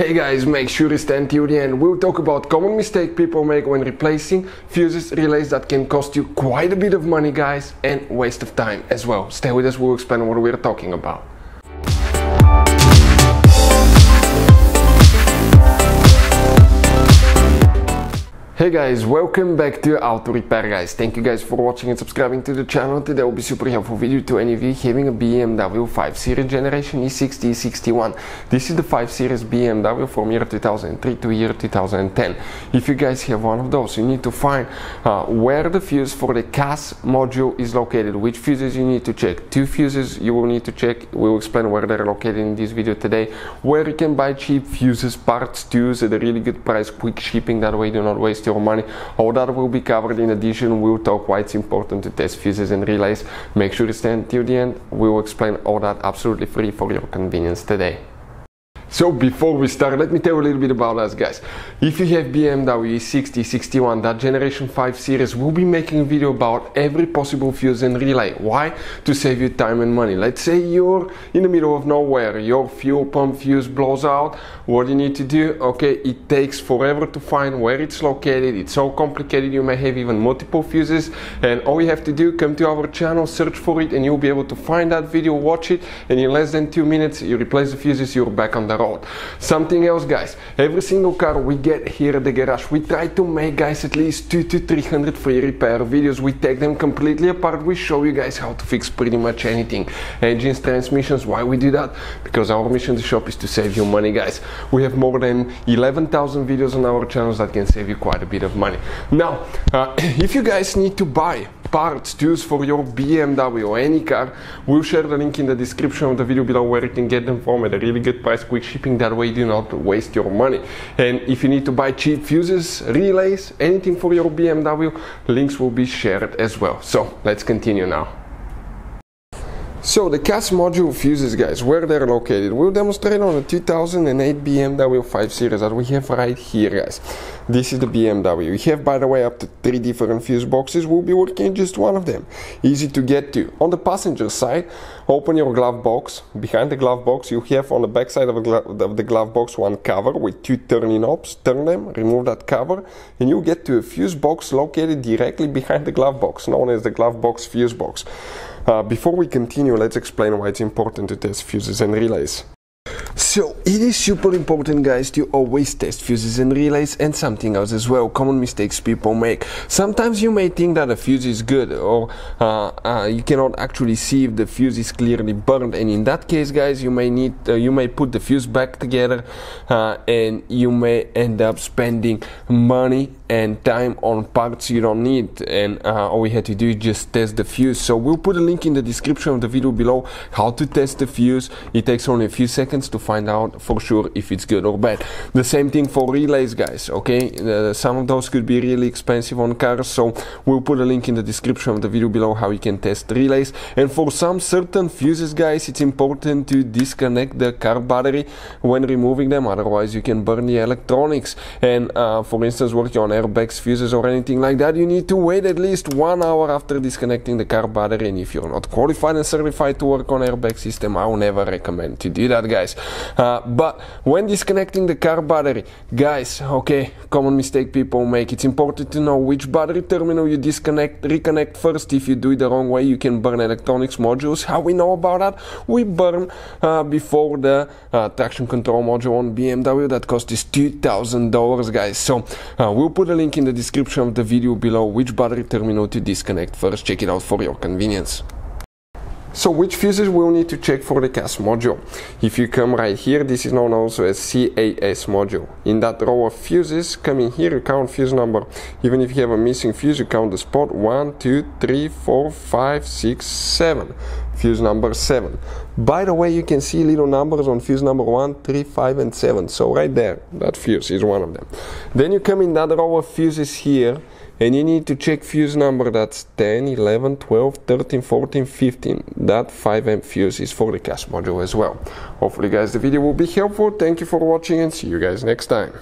Hey guys, make sure to stay till the end. We'll talk about common mistake people make when replacing fuses, relays that can cost you quite a bit of money, guys, and waste of time as well. Stay with us, we'll explain what we're talking about. Hey guys, welcome back to Auto Repair, guys. Thank you guys for watching and subscribing to the channel. Today will be super helpful video to any of you having a BMW 5 Series generation E60 E61. This is the 5 Series BMW from year 2003 to year 2010. If you guys have one of those, you need to find where the fuse for the CAS module is located, which fuses you need to check. Two fuses you will need to check. We'll explain where they're located in this video today, where you can buy cheap fuses, parts, tools at a really good price, quick shipping, that way do not waste your money. All that will be covered. In addition, we'll talk why it's important to test fuses and relays. Make sure to stay until the end. We will explain all that absolutely free for your convenience today. So before we start, let me tell you a little bit about us, guys. If you have BMW E60 E61, that generation 5 series, we'll be making a video about every possible fuse and relay. Why? To save you time and money. Let's say you're in the middle of nowhere, your fuel pump fuse blows out. What do you need to do? Okay, it takes forever to find where it's located. It's so complicated, you may have even multiple fuses, and all you have to do, come to our channel, search for it, and you'll be able to find that video, watch it, and in less than 2 minutes you replace the fuses, you're back on the road. Something else, guys, every single car we get here at the garage, we try to make, guys, at least 200 to 300 free repair videos. We take them completely apart. We show you guys how to fix pretty much anything, engines, transmissions. Why we do that? Because our mission in the shop is to save you money, guys. We have more than 11,000 videos on our channels that can save you quite a bit of money. Now, if you guys need to buy parts, tools for your BMW or any car, we'll share the link in the description of the video below where you can get them from at a really good price, quick shipping, that way you do not waste your money. And if you need to buy cheap fuses, relays, anything for your BMW, links will be shared as well. So let's continue now. So the CAS module fuses, guys, where they're located, we'll demonstrate on a 2008 BMW 5 Series that we have right here, guys. This is the BMW. We have, by the way, up to 3 different fuse boxes. We'll be working in just one of them. Easy to get to. On the passenger side, open your glove box. Behind the glove box, you have on the back side of the glove box one cover with 2 turning knobs. Turn them, remove that cover, and you get to a fuse box located directly behind the glove box, known as the glove box fuse box. Before we continue, let's explain why it's important to test fuses and relays. So it is super important, guys, to always test fuses and relays, and something else as well, common mistakes people make. Sometimes you may think that a fuse is good, or you cannot actually see if the fuse is clearly burned, and in that case, guys, you may put the fuse back together, and you may end up spending money and time on parts you don't need, and all we had to do is just test the fuse. So we'll put a link in the description of the video below how to test the fuse. It takes only a few seconds to find out for sure if it's good or bad. The same thing for relays, guys, okay? Some of those could be really expensive on cars, so we'll put a link in the description of the video below how you can test relays. And for some certain fuses, guys, it's important to disconnect the car battery when removing them, otherwise you can burn the electronics. And for instance, working on airbags, fuses, or anything like that, you need to wait at least 1 hour after disconnecting the car battery. And if you're not qualified and certified to work on airbag system, I will never recommend to do that, guys. But when disconnecting the car battery, guys, okay, common mistake people make, it's important to know which battery terminal you reconnect first. If you do it the wrong way, you can burn electronics modules. How we know about that? We burn before the traction control module on BMW that cost us $2,000, guys. So we'll put a link in the description of the video below which battery terminal to disconnect first. Check it out for your convenience. So which fuses we'll need to check for the CAS module? If you come right here, this is known also as CAS module. In that row of fuses, come in here, you count fuse number. Even if you have a missing fuse, you count the spot. 1, 2, 3, 4, 5, 6, 7. Fuse number 7. By the way, you can see little numbers on fuse number 1, 3, 5, and 7. So right there, that fuse is one of them. Then you come in that row of fuses here, and you need to check fuse number that's 10, 11, 12, 13, 14, 15. That 5 amp fuse is for the CAS module as well. Hopefully, guys, the video will be helpful. Thank you for watching, and see you guys next time.